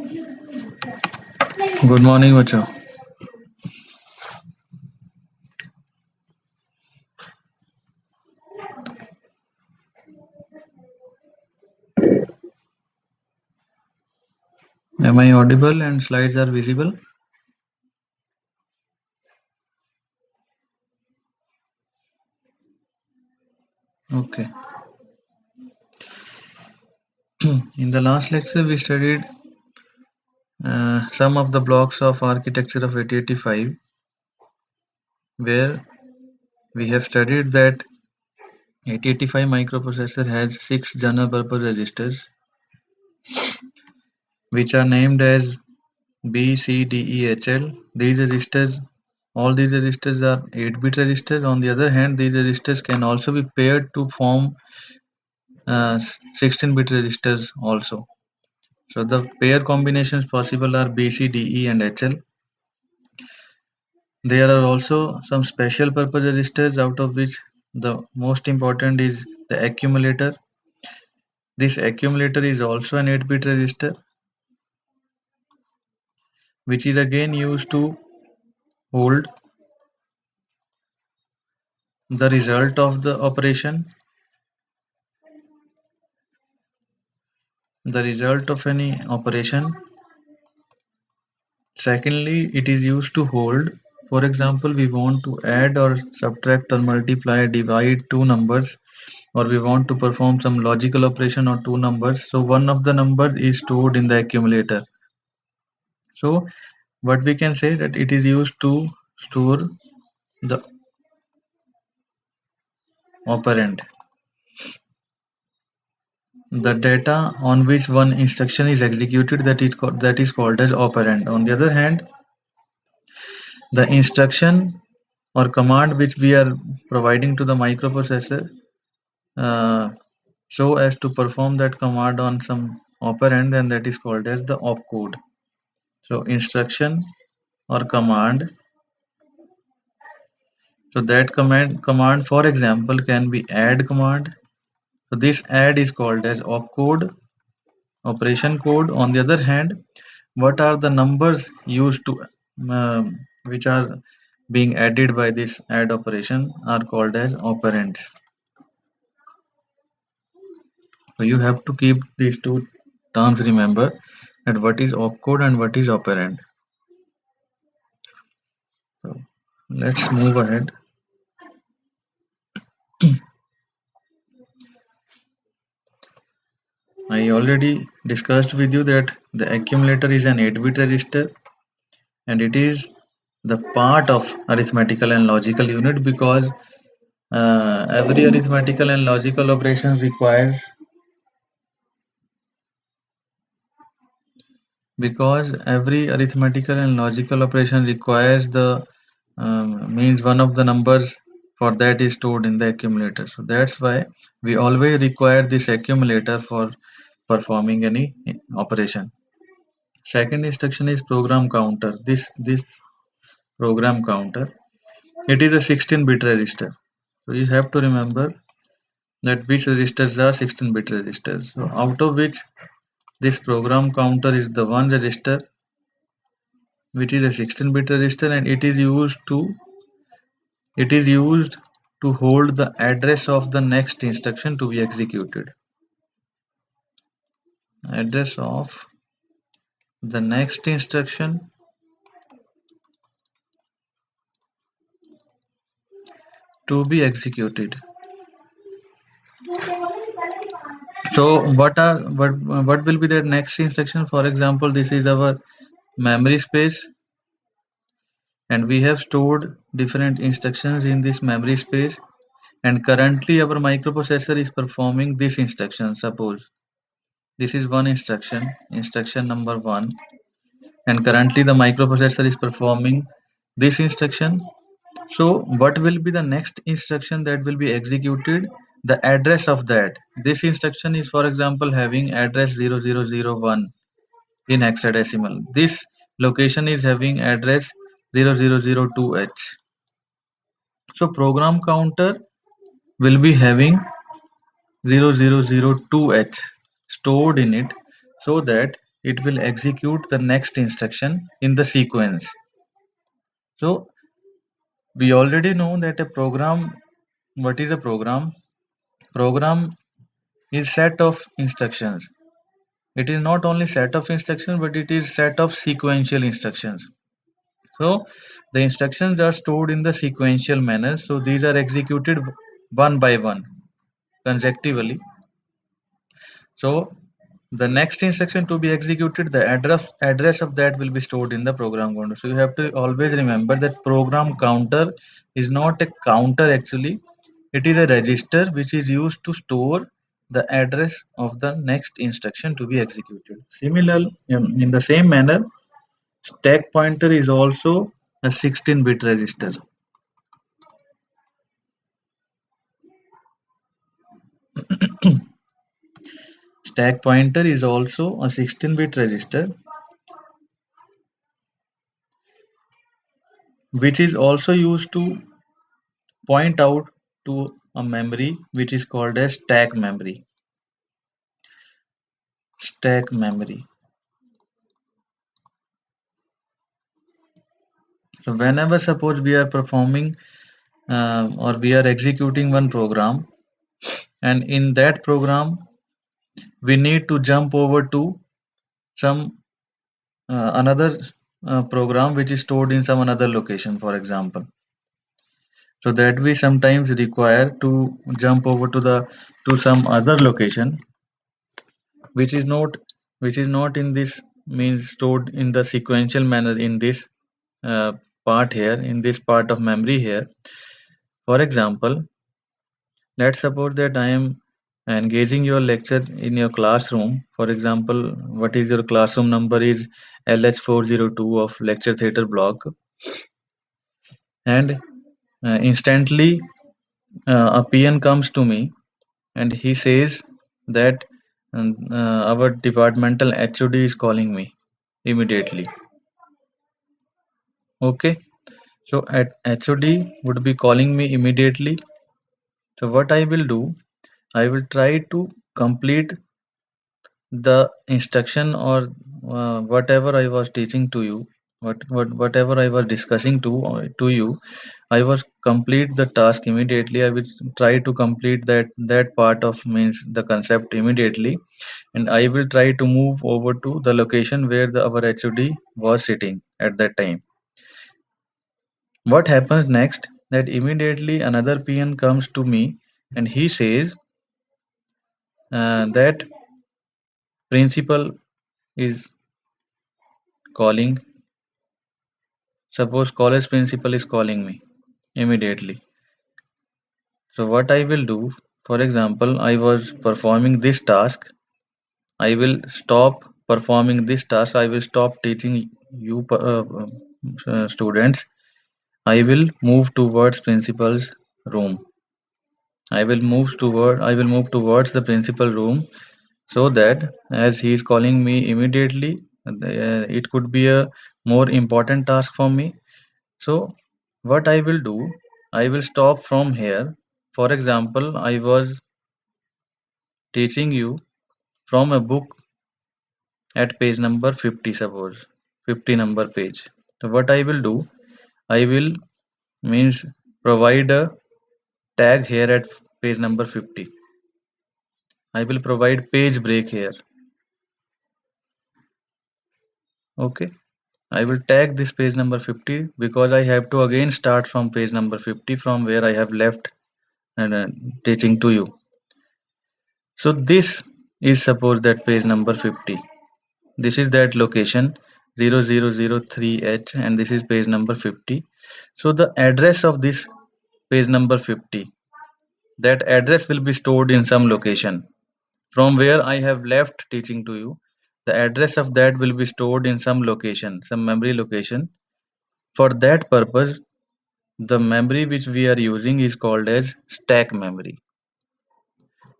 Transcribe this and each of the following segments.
Good morning, बच्चों. Am I audible and slides are visible? Okay. In the last lecture, we studied some of the blocks of architecture of 8085, where we have studied that 8085 microprocessor has 6 general purpose registers, which are named as B, C, D, E, H, L. These registers, all these registers are 8-bit registers. On the other hand, these registers can also be paired to form 16-bit registers also. So the pair combinations possible are B, C, D, E, and H, L. There are also some special purpose registers, out of which the most important is the accumulator. This accumulator is also an 8-bit register, which is again used to hold the result of the operation, the result of any operation. Secondly, it is used to hold. For example, we want to add or subtract or multiply, divide two numbers, or we want to perform some logical operation on two numbers. So one of the numbers is stored in the accumulator. So what we can say that it is used to store the operand, the data on which one instruction is executed, that is called as operand. On the other hand, the instruction or command which we are providing to the microprocessor, uh, so as to perform that command on some operand, then that is called as the opcode. So instruction or command, so that command for example can be add command. So this add is called as opcode, operation code. On the other hand, what are the numbers used to which are being added by this add operation are called as operands. So you have to keep these two terms remember, that what is opcode and what is operand. So let's move ahead. I already discussed with you that the accumulator is an 8-bit register, and it is the part of arithmetical and logical unit because every arithmetical and logical operation requires, the means one of the numbers for that is stored in the accumulator. So that's why we always require this accumulator for performing any operation. Second instruction is program counter. This program counter, it is a 16-bit register. So you have to remember that which registers are 16-bit registers. So out of which this program counter is the one register which is a 16-bit register, and it is used to hold the address of the next instruction to be executed. Address of the next instruction to be executed. So what will be the next instruction? For example, this is our memory space, and we have stored different instructions in this memory space, and currently our microprocessor is performing this instruction. Suppose this is one instruction number 1, and currently the microprocessor is performing this instruction. So what will be the next instruction that will be executed? The address of that. This instruction is, for example, having address 0001 in hexadecimal. This location is having address 0002H. So program counter will be having 0002H stored in it, so that it will execute the next instruction in the sequence. So we already know that a program, what is a program? Program is set of instructions. It is not only set of instructions, but it is set of sequential instructions. So the instructions are stored in the sequential manner. So these are executed one by one consecutively. So the next instruction to be executed, the address of that will be stored in the program counter. So you have to always remember that program counter is not a counter actually. It is a register which is used to store the address of the next instruction to be executed. Similarly, in the same manner, stack pointer is also a 16-bit register. Stack pointer is also a 16-bit register which is also used to point out to a memory which is called as stack memory. Stack memory. So whenever suppose we are performing or we are executing one program, and in that program we need to jump over to some another program which is stored in some another location, for example. So that we sometimes require to jump over to some other location which is not in this means stored in the sequential manner in this uh, part here, in this part of memory here. For example, let's suppose that I am engaging your lecture in your classroom. For example, what is your classroom number is LH402 of lecture theater block, and instantly a PN comes to me and he says that our departmental HOD is calling me immediately. Okay, so at HOD would be calling me immediately. So what I will do, I will try to complete the instruction or whatever I was teaching to you, whatever I was discussing to you. I was complete the task immediately. I will try to complete that part of means the concept immediately, and I will try to move over to the location where our HOD was sitting at that time. What happens next? That immediately another PN comes to me and he says that principal is calling. Suppose college principal is calling me immediately. So what I will do, for example, I was performing this task. I will stop performing this task. I will stop teaching you students. I will move towards principal's room. I will move towards the principal room so that as he is calling me immediately, it could be a more important task for me. So what I will do, I will stop from here. For example, I was teaching you from a book at page number 50, suppose 50 number page. So what I will do, I will means provide a tag here at page number 50. I will provide page break here. Okay. I will tag this page number 50 because I have to again start from page number 50 from where I have left and teaching to you. So this is suppose that page number 50. This is that location 0003H and this is page number 50. So the address of this page number 50, that address will be stored in some location from where I have left teaching to you. The address of that will be stored in some location, some memory location. For that purpose, the memory which we are using is called as stack memory.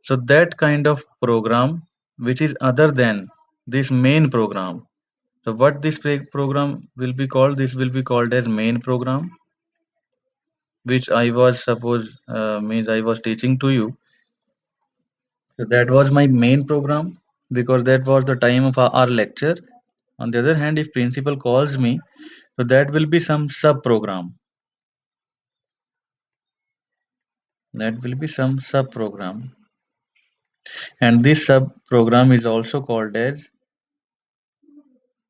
So that kind of program which is other than this main program. So what this program will be called? This will be called as main program, which I was suppose means I was teaching to you. So that was my main program. because that was the time of our lecture. On the other hand, if principal calls me, so that will be some sub program. That will be some sub program. And this sub program is also called as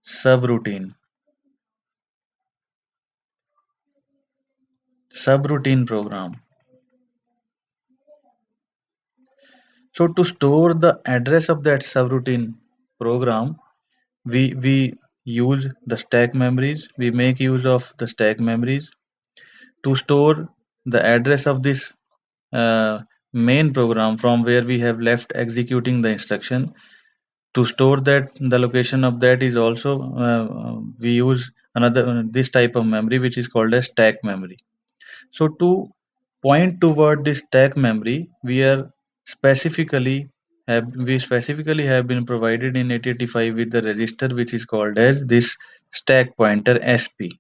subroutine. Subroutine program. So to store the address of that subroutine program, we use the stack memories. We make use of the stack memories to store the address of this uh, main program from where we have left executing the instruction. To store that, the location of that is also we use another this type of memory which is called as stack memory. So to point toward this stack memory, we specifically have been provided in 8085 with the register which is called as this stack pointer SP.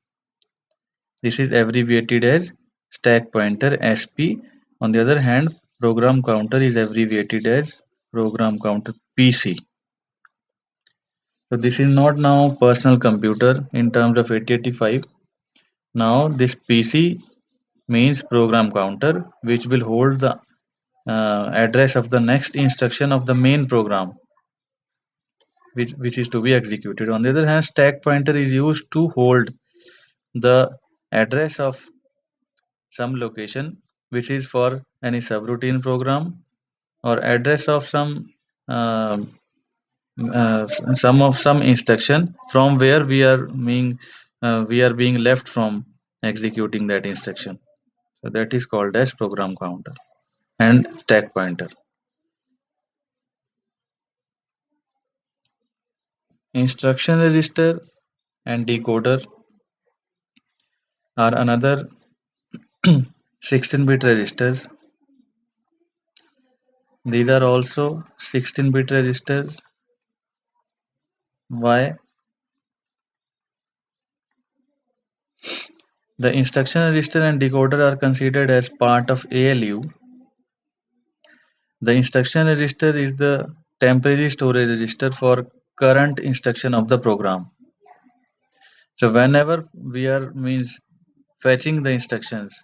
This is abbreviated as stack pointer SP. On the other hand, program counter is abbreviated as program counter PC. So this is not now personal computer in terms of 8085. Now this PC means program counter, which will hold the address of the next instruction of the main program, which is to be executed. On the other hand, stack pointer is used to hold the address of some location, which is for any subroutine program, or address of uh, some instruction from where we are being left from executing that instruction. So that is called as program counter and stack pointer. Instruction register and decoder are another 16-bit registers. These are also 16-bit registers. Why? The instruction register and decoder are considered as part of ALU. The instruction register is the temporary storage register for current instruction of the program. So whenever we are means fetching the instructions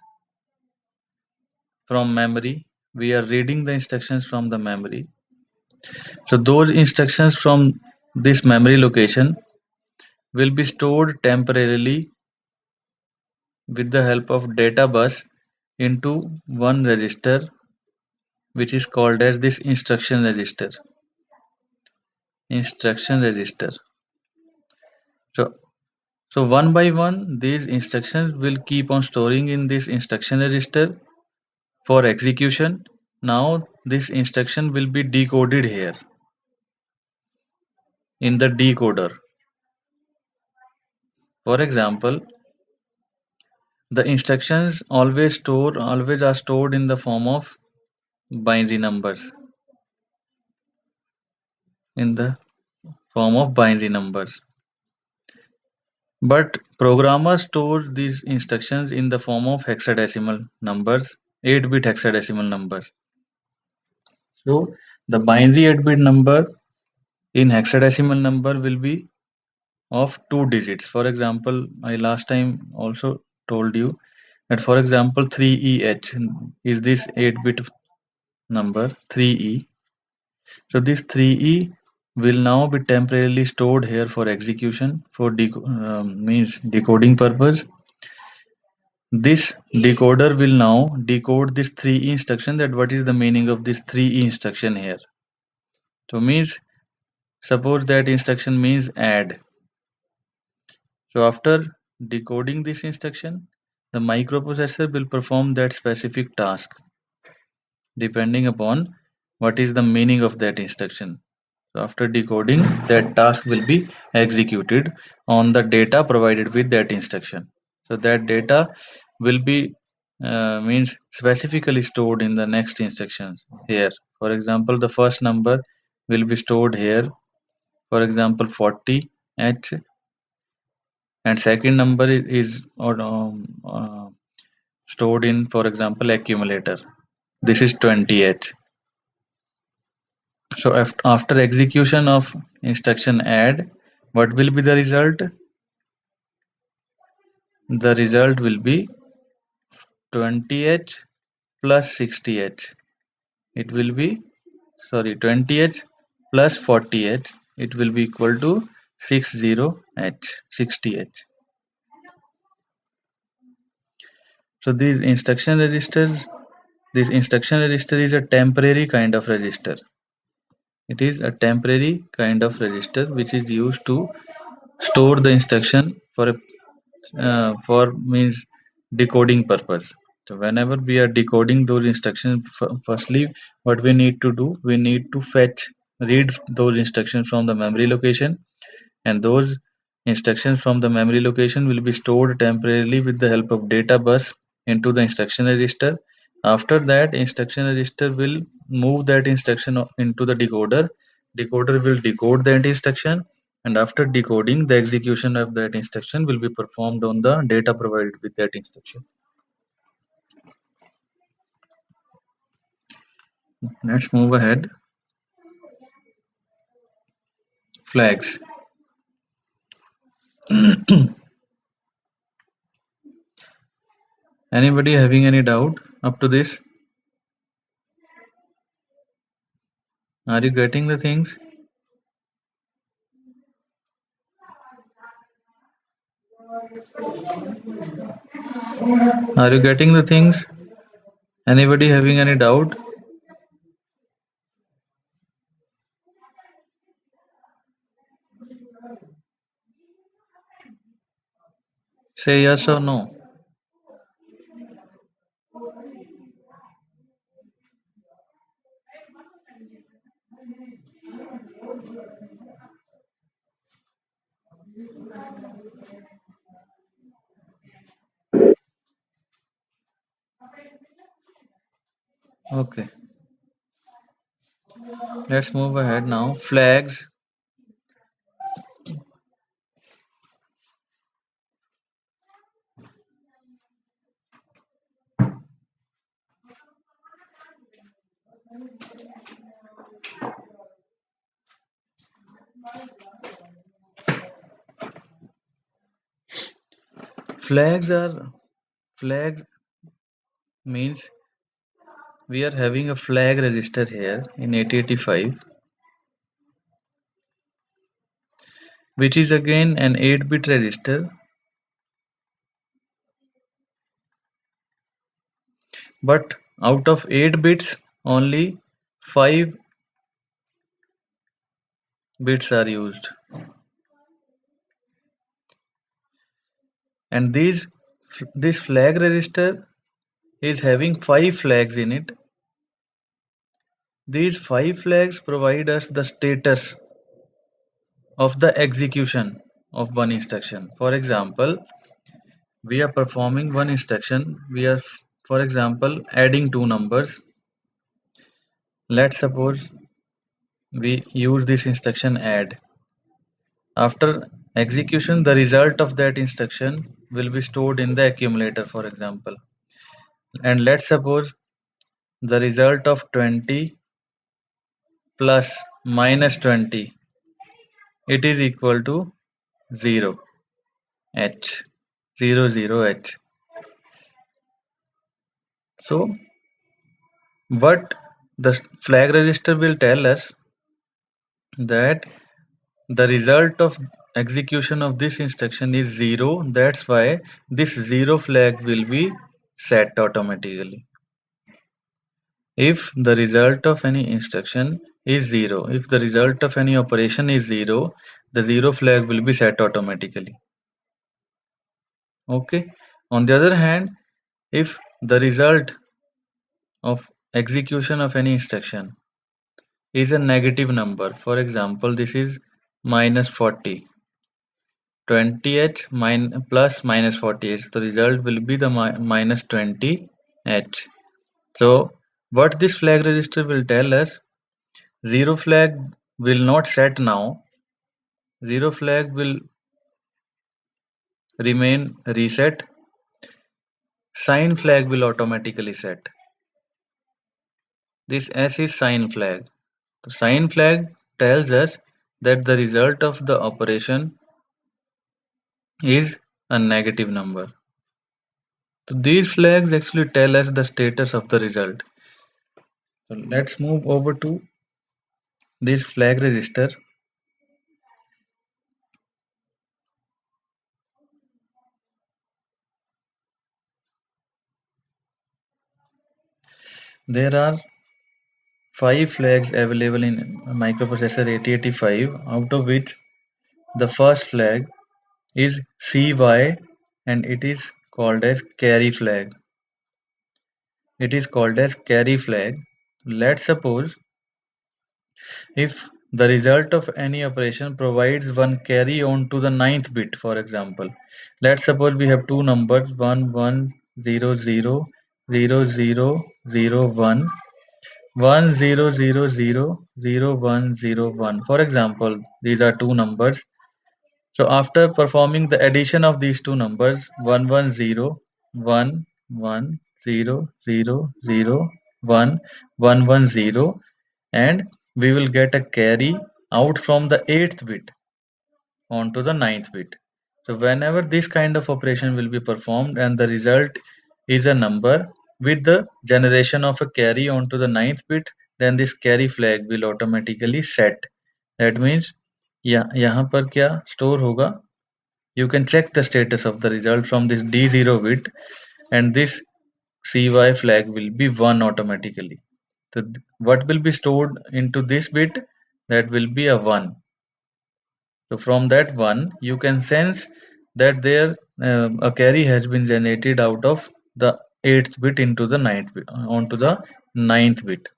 from memory, we are reading the instructions from the memory. So those instructions from this memory location will be stored temporarily with the help of data bus into one register which is called as this instruction register. Instruction register. So so one by one these instructions will keep on storing in this instruction register for execution. Now this instruction will be decoded here in the decoder. For example, the instructions always are stored in the form of binary numbers. In the form of binary numbers. But programmers store these instructions in the form of hexadecimal numbers, 8-bit hexadecimal numbers. So the binary 8-bit number in hexadecimal number will be of 2 digits. For example, I last time also told you that for example 3EH is this 8-bit number 3E. So this 3E will now be temporarily stored here for execution for means decoding purpose. This decoder will now decode this 3E instruction. That what is the meaning of this 3E instruction here? So means suppose that instruction means add. So after decoding this instruction, the microprocessor will perform that specific task depending upon what is the meaning of that instruction. So after decoding, that task will be executed on the data provided with that instruction. So that data will be means specifically stored in the next instructions here. For example, the first number will be stored here. For example, 40H, and second number is or, stored in, for example, accumulator. This is 20H. So after execution of instruction add, what will be the result? The result will be 20h plus 60h. It will be, sorry, 20h plus 40h. It will be equal to 60h, 60h. So this instruction register is a temporary kind of register. It is a temporary kind of register which is used to store the instruction for a for means decoding purpose. So whenever we are decoding those instructions, firstly, what we need to do, we need to read those instructions from the memory location, and those instructions from the memory location will be stored temporarily with the help of data bus into the instruction register. After that, instruction register will move that instruction into the decoder. Decoder will decode that instruction, and after decoding, the execution of that instruction will be performed on the data provided with that instruction. Let's move ahead. Flags. Anybody having any doubt up to this? Are you getting the things? Are you getting the things? Anybody having any doubt? Say yes or no. Okay, let's move ahead now. Flags. Flags means we are having a flag register here in 8085, which is again an 8-bit register, but out of 8 bits, only 5 bits are used. And this flag register is having 5 flags in it. These 5 flags provide us the status of the execution of one instruction. For example, we are performing one instruction. We are, for example, adding two numbers. Let's suppose we use this instruction add. After execution, the result of that instruction will be stored in the accumulator, for example. And let's suppose the result of 20 plus minus 20, it is equal to 0 h, 0 0 h. So what the flag register will tell us that the result of execution of this instruction is 0. That's why this 0 flag will be set automatically. If the result of any instruction is 0, if the result of any operation is 0, the 0 flag will be set automatically. Okay. On the other hand, if the result of execution of any instruction is a negative number, for example, this is minus 40, 20h plus minus 40h, the result will be the minus 20h. So what this flag register will tell us, 0 flag will not set now, 0 flag will remain reset, sign flag will automatically set. This S is sign flag. The sign flag tells us that the result of the operation is a negative number. So these flags actually tell us the status of the result. So let's move over to this flag register. There are 5 flags available in microprocessor 8085, out of which the first flag is CY and it is called as carry flag. It is called as carry flag. Let's suppose if the result of any operation provides one carry on to the ninth bit, for example. Let's suppose we have two numbers 11000001 10000101. For example, these are two numbers. So after performing the addition of these two numbers 110 110001 110 and we will get a carry out from the 8th bit onto the ninth bit. So whenever this kind of operation will be performed and the result is a number with the generation of a carry onto the ninth bit, then this carry flag will automatically set. That means यहाँ पर क्या store होगा? You can check the status of the result from this D0 bit and this CY flag will be 1 automatically. So what will be stored into this bit? That will be a 1. So from that 1, you can sense that there a carry has been generated out of the 8th bit into the ninth bit, onto the ninth bit.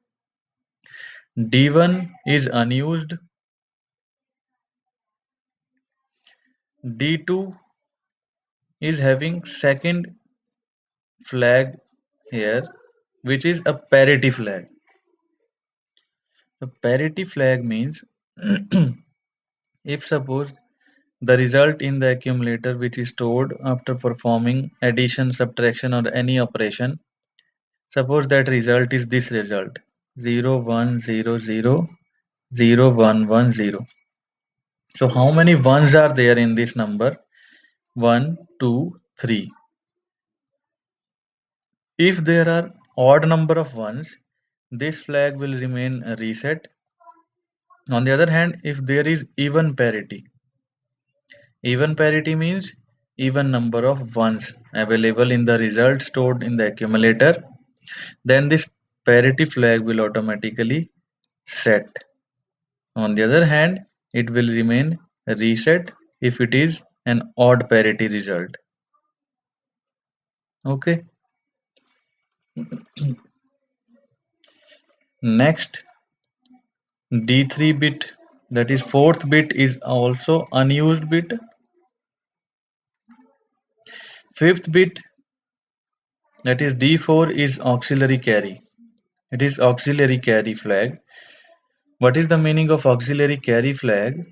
D1 is unused. D2 is having second flag here, which is a parity flag. The parity flag means if suppose the result in the accumulator which is stored after performing addition, subtraction or any operation, suppose that result is this result 01000110. So how many ones are there in this number? 1, 2, 3. If there are odd number of ones, this flag will remain reset. On the other hand, if there is even parity means even number of ones available in the result stored in the accumulator, then this parity flag will automatically set. On the other hand, it will remain reset if it is an odd parity result. Okay. Next, D3 bit, that is fourth bit, is also unused bit. Fifth bit, that is D4, is auxiliary carry. It is auxiliary carry flag. What is the meaning of auxiliary carry flag?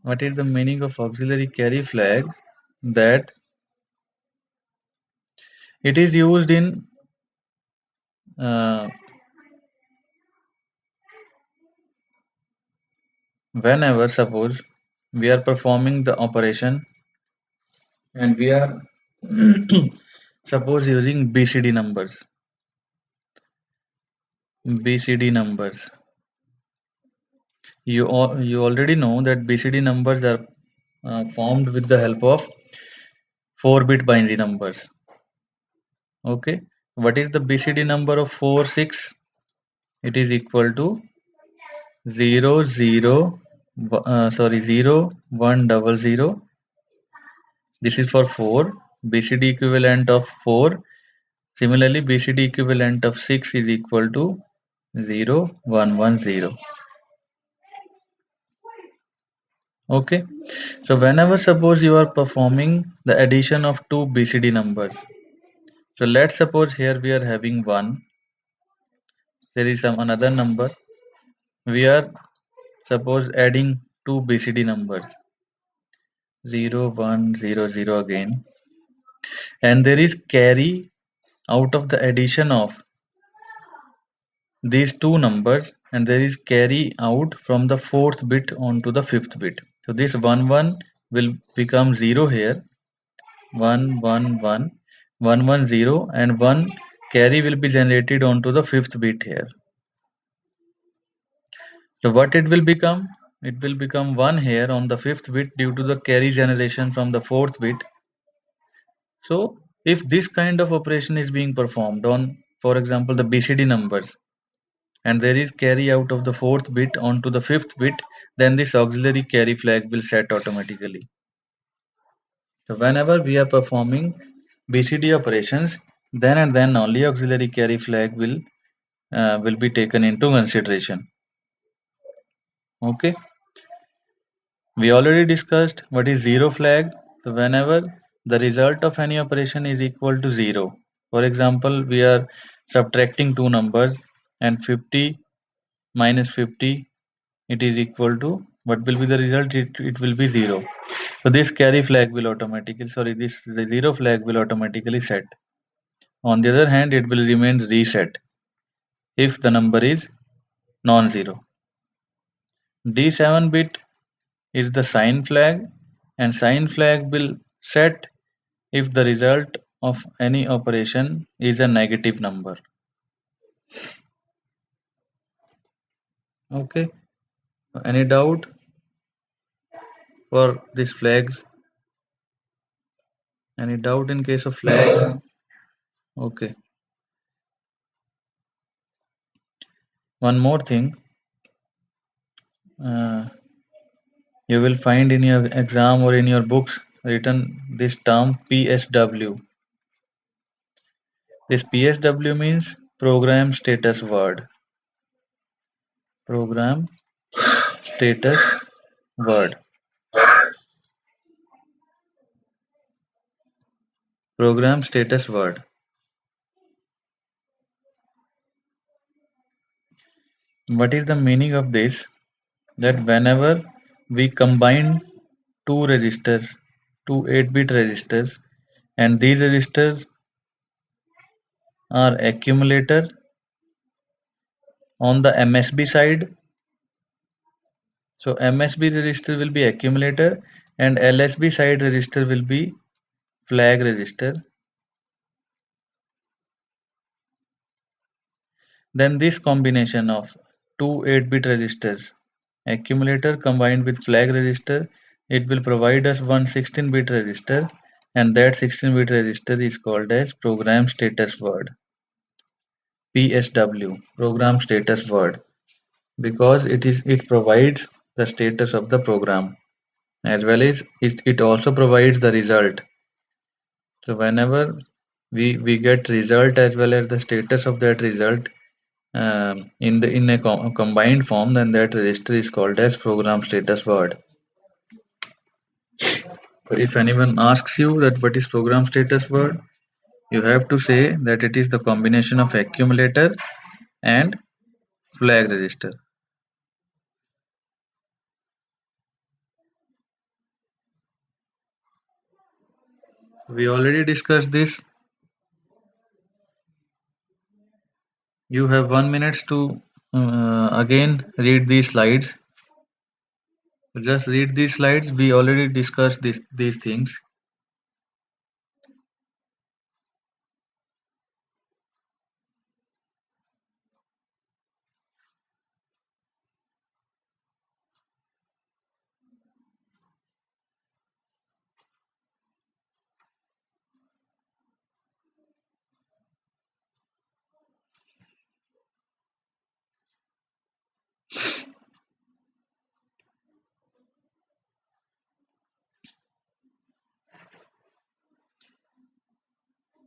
What is the meaning of auxiliary carry flag? That it is used in uh, whenever suppose we are performing the operation and we are suppose using BCD numbers. BCD numbers. You already know that BCD numbers are formed with the help of 4-bit binary numbers. Okay. What is the BCD number of 4, 6? It is equal to 0, 0, 0, 1, 00. This is for 4. BCD equivalent of 4. Similarly, BCD equivalent of 6 is equal to 0, 1, 1, 0. Okay. So whenever suppose you are performing the addition of two BCD numbers. So let's suppose here we are having 1. There is some another number. We are suppose adding two BCD numbers 0, 1, 0, 0 again, and there is carry out of the addition of these two numbers and there is carry out from the fourth bit onto the fifth bit. So this 1 1 will become 0 here. 1 1 1 1 1 0 and 1 carry will be generated onto the fifth bit here. So what it will become? It will become 1 here on the fifth bit due to the carry generation from the fourth bit. So if this kind of operation is being performed on, for example, the BCD numbers, and there is carry out of the fourth bit onto the fifth bit, then this auxiliary carry flag will set automatically. So whenever we are performing BCD operations, then and then only auxiliary carry flag will be taken into consideration. Okay. We already discussed what is zero flag. So whenever the result of any operation is equal to zero, for example, we are subtracting two numbers and 50 minus 50, it is equal to what will be the result? It will be zero. So this carry flag will automatically, sorry, this the zero flag will automatically set. On the other hand, it will remain reset if the number is non-zero. D7 bit is the sign flag and sign flag will set if the result of any operation is a negative number. Okay, any doubt for these flags? Any doubt in case of flags? Okay, one more thing, uh, you will find in your exam or in your books written this term PSW. This PSW means program status word. Program status word. Program status word. What is the meaning of this? That whenever we combine two registers, two 8-bit registers, and these registers are accumulator on the MSB side. So MSB register will be accumulator and LSB side register will be flag register. Then this combination of two 8-bit registers, accumulator combined with flag register, it will provide us one 16-bit register, and that 16-bit register is called as program status word. PSW, program status word, because it provides the status of the program as well as it also provides the result. So whenever we get result as well as the status of that result in a combined form, then that register is called as program status word. So if anyone asks you that what is program status word, you have to say that it is the combination of accumulator and flag register. We already discussed this. You have 1 minute to again read these slides. Just read these slides. We already discussed these things.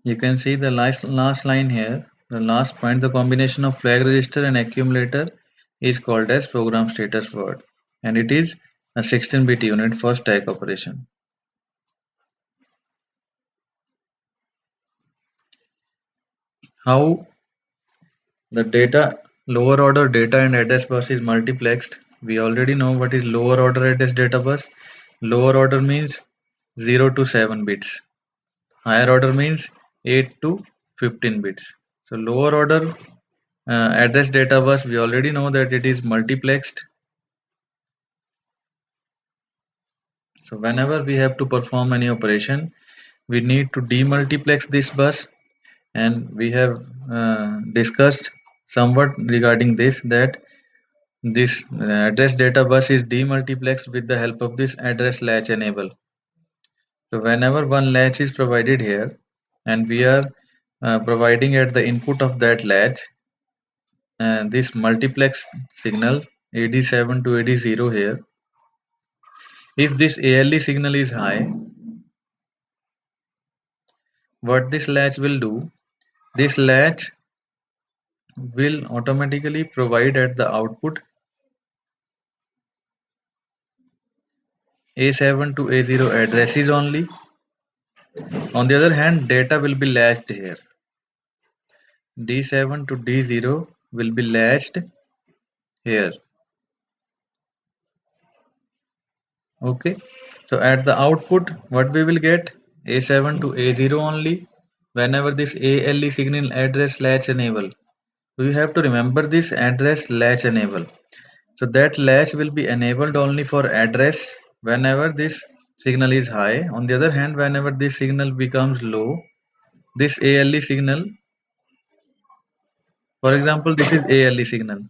You can see the last line here. The last point, the combination of flag register and accumulator is called as program status word, and it is a 16-bit unit for stack operation. How the data, lower order data and address bus is multiplexed. We already know what is lower order address data bus. Lower order means 0 to 7 bits. Higher order means 8 to 15 bits. So lower order Address data bus, we already know that it is multiplexed. So whenever we have to perform any operation, we need to demultiplex this bus, and we have discussed somewhat regarding this, that this address data bus is demultiplexed with the help of this address latch enable. So whenever one latch is provided here, and we are providing at the input of that latch this multiplex signal AD7 to AD0 here. If this ALE signal is high, what this latch will do, this latch will automatically provide at the output A7 to A0 addresses only. On the other hand, data will be latched here. D7 to D0 will be latched here. Okay. So at the output, what we will get? A7 to A0 only. Whenever this ALE signal address latch enable, we have to remember this address latch enable. So that latch will be enabled only for address whenever this signal is high. On the other hand, whenever this signal becomes low, this ALE signal, for example, this is ALE signal.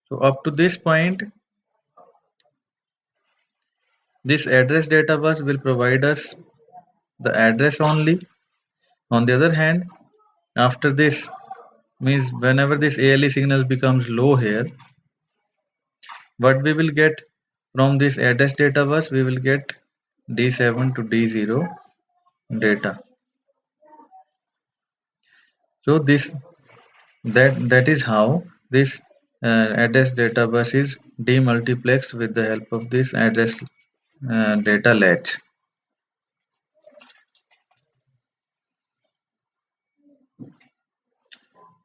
So up to this point, this address data bus will provide us the address only. On the other hand, after this, means whenever this ALE signal becomes low here, what we will get from this address data bus, we will get D7 to D0 data. So that is how this address data bus is demultiplexed with the help of this address data latch.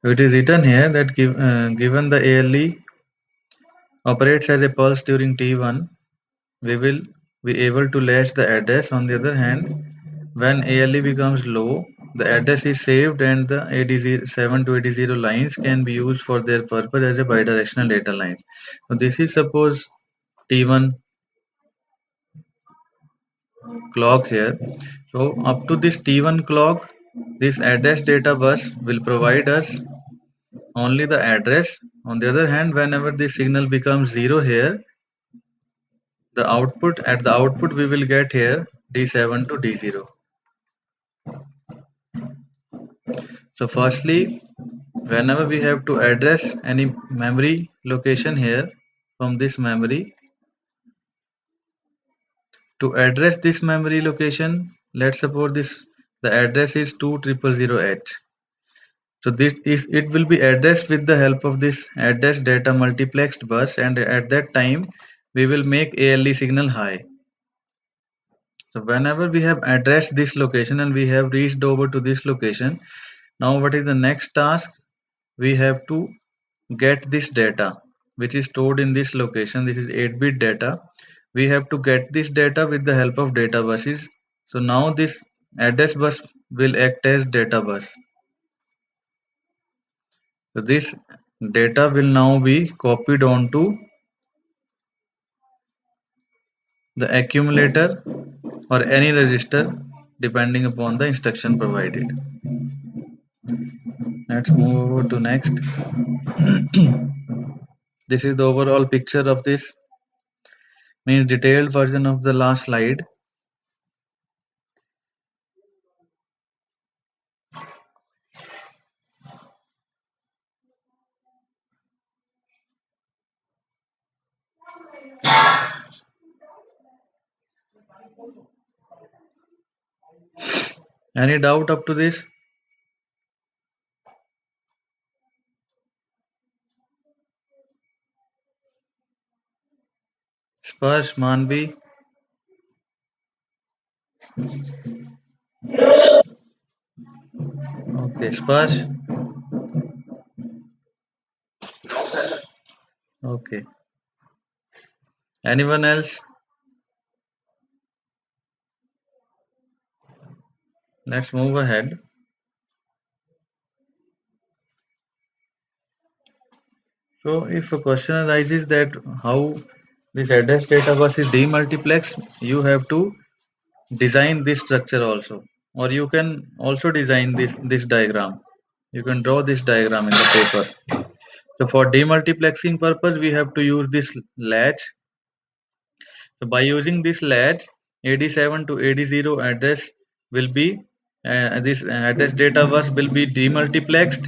It is written here that given the ALE operates as a pulse during T1, we will be able to latch the address. On the other hand, when ALE becomes low, the address is saved and the AD7 to AD0 lines can be used for their purpose as a bidirectional data lines. So this is suppose T1 clock here. So up to this T1 clock, this address data bus will provide us only the address. On the other hand, whenever the signal becomes 0 here, the output at the output we will get here D7 to D0. So firstly, whenever we have to address any memory location here from this memory, to address this memory location, let's suppose this the address is 2000H. So this is it will be addressed with the help of this address data multiplexed bus, and at that time we will make ALE signal high. So whenever we have addressed this location and we have reached over to this location, now what is the next task? We have to get this data which is stored in this location. This is 8-bit data. We have to get this data with the help of data buses. So now this address bus will act as data bus. So this data will now be copied onto the accumulator or any register depending upon the instruction provided. Let's move over to next. This is the overall picture of this, means detailed version of the last slide. Any doubt up to this? Sparsh, Manvi? Okay, Sparsh? Okay. Anyone else? Let's move ahead. So if a question arises that how this address data bus is demultiplexed, you have to design this structure also, or you can also design this diagram. You can draw this diagram in the paper. So for demultiplexing purpose, we have to use this latch. So by using this latch, AD7 to AD0 address will be this address data bus will be demultiplexed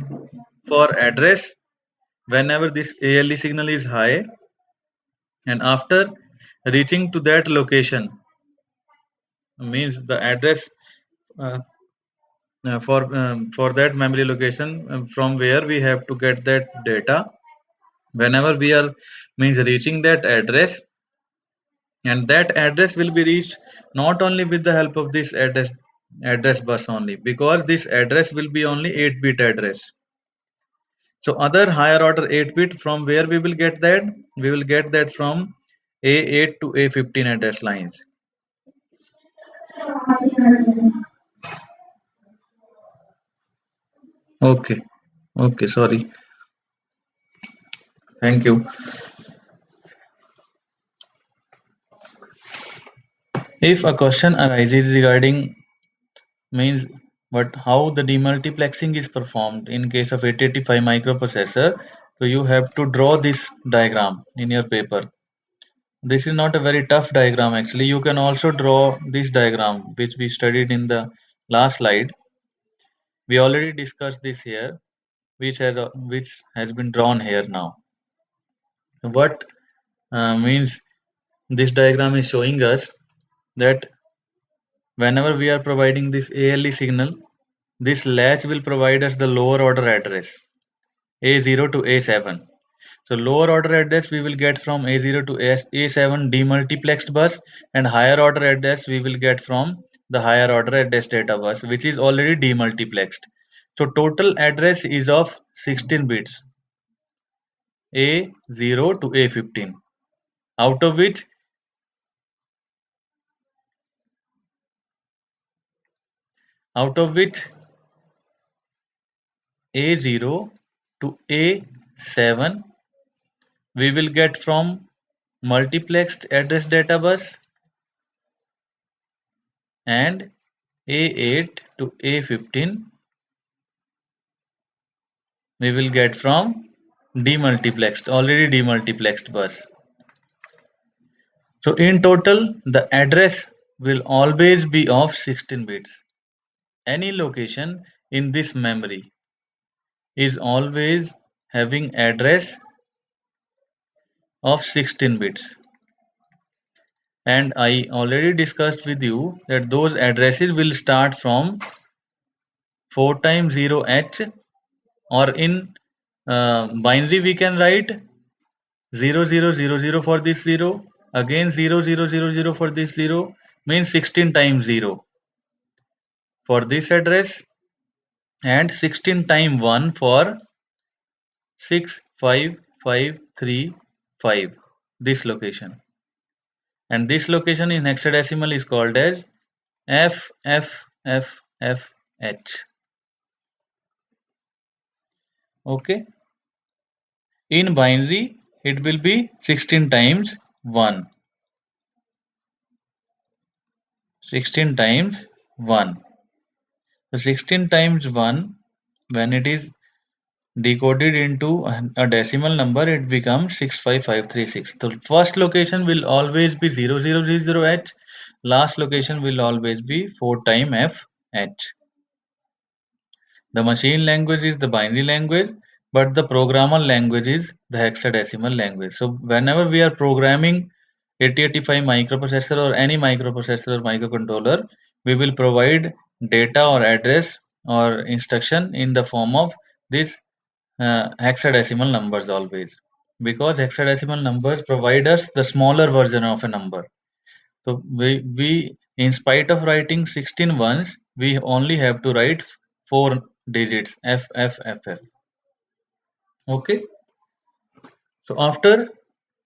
for address whenever this ALE signal is high, and after reaching to that location means the address uh, for that memory location from where we have to get that data whenever we are means reaching that address, and that address will be reached not only with the help of this address bus only, because this address will be only 8-bit address. So other higher order 8-bit, from where we will get that? We will get that from A8 to A15 address lines. Okay, okay, sorry. Thank you. If a question arises regarding means but how the demultiplexing is performed in case of 8085 microprocessor, so you have to draw this diagram in your paper. This is not a very tough diagram actually. You can also draw this diagram which we studied in the last slide. We already discussed this here, which has been drawn here now. What means this diagram is showing us that whenever we are providing this ALE signal, this latch will provide us the lower order address A0 to A7. So lower order address we will get from A0 to A7 demultiplexed bus, and higher order address we will get from the higher order address data bus, which is already demultiplexed. So total address is of 16 bits, A0 to A15, out of which out of which A0 to A7 we will get from multiplexed address data bus, and A8 to A15 we will get from already demultiplexed bus. So in total, the address will always be of 16 bits. Any location in this memory is always having address of 16 bits. And I already discussed with you that those addresses will start from 4 times 0h, or in binary we can write 0000 for this 0, again 0000 for this 0, means 16 times 0 for this address, and 16 times 1 for 65535, this location. And this location in hexadecimal is called as FFFFH. Okay. In binary, it will be 16 times 1. 16 times 1. So 16 times 1, when it is decoded into a decimal number, it becomes 65536. The first location will always be 0000H, last location will always be 4 times FH. The machine language is the binary language, but the programmer language is the hexadecimal language. So whenever we are programming 8085 microprocessor or any microprocessor or microcontroller, we will provide data or address or instruction in the form of this hexadecimal numbers always, because hexadecimal numbers provide us the smaller version of a number. So we in spite of writing 16 ones, we only have to write 4 digits FFFF. Okay. So after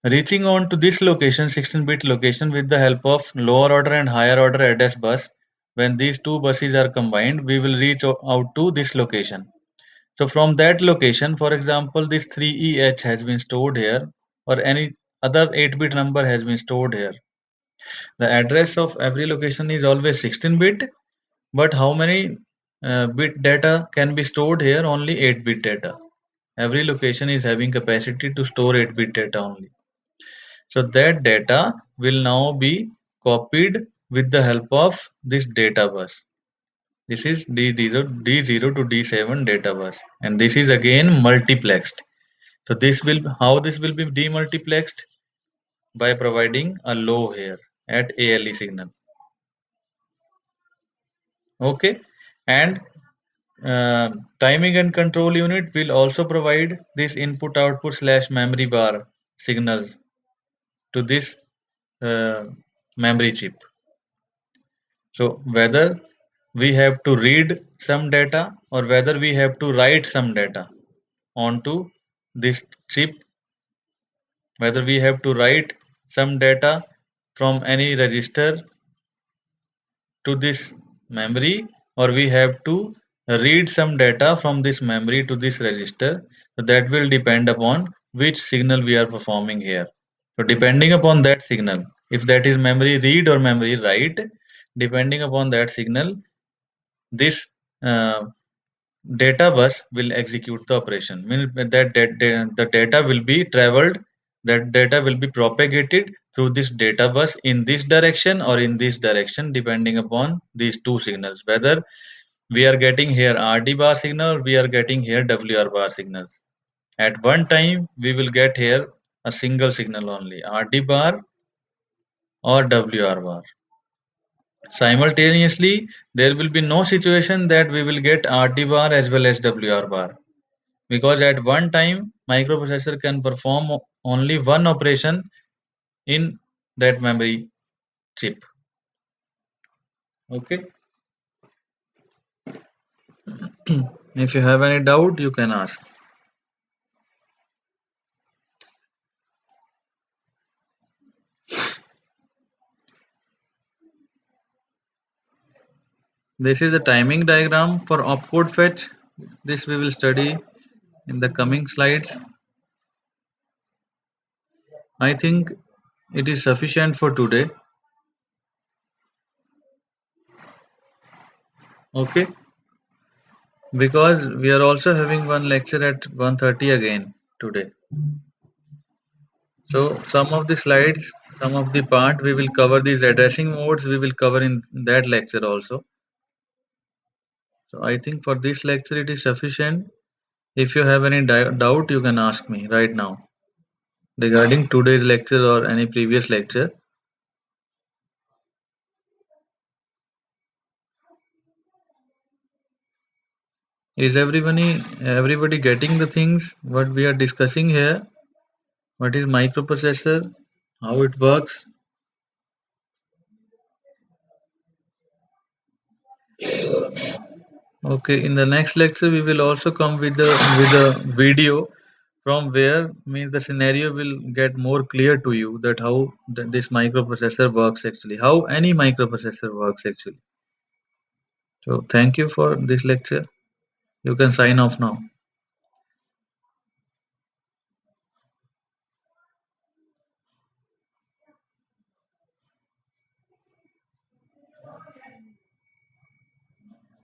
reaching on to this location, 16-bit location, with the help of lower order and higher order address bus, when these two buses are combined, we will reach out to this location. So from that location, for example, this 3EH has been stored here, or any other 8-bit number has been stored here. The address of every location is always 16-bit, but how many bit data can be stored here? Only 8-bit data. Every location is having capacity to store 8-bit data only. So that data will now be copied with the help of this data bus. This is D0 to D7 data bus, and this is again multiplexed. So how this will be demultiplexed? By providing a low here at ALE signal. Okay, and uh, timing and control unit will also provide this input output slash memory bar signals to this uh, memory chip. So whether we have to read some data or whether we have to write some data onto this chip, whether we have to write some data from any register to this memory, or we have to read some data from this memory to this register, that will depend upon which signal we are performing here. So depending upon that signal, if that is memory read or memory write, depending upon that signal, this data bus will execute the operation. Means the data will be traveled, that data will be propagated through this data bus in this direction or in this direction, depending upon these two signals. Whether we are getting here RD bar signal or we are getting here WR bar signals. At one time, we will get here a single signal only, RD bar or WR bar. Simultaneously, there will be no situation that we will get RD bar as well as WR bar, because at one time microprocessor can perform only one operation in that memory chip. Okay. If you have any doubt, you can ask. This is the timing diagram for opcode fetch. This we will study in the coming slides. I think it is sufficient for today. Okay, because we are also having one lecture at 1:30 again today. So some of the slides, some of the part we will cover, these addressing modes we will cover in that lecture also. So I think for this lecture it is sufficient. If you have any doubt, you can ask me right now regarding today's lecture or any previous lecture. Is everybody getting the things what we are discussing here? What is microprocessor? How it works? Okay, in the next lecture we will also come with a video from where means the scenario will get more clear to you, that how this microprocessor works actually, how any microprocessor works actually. So thank you for this lecture. You can sign off now.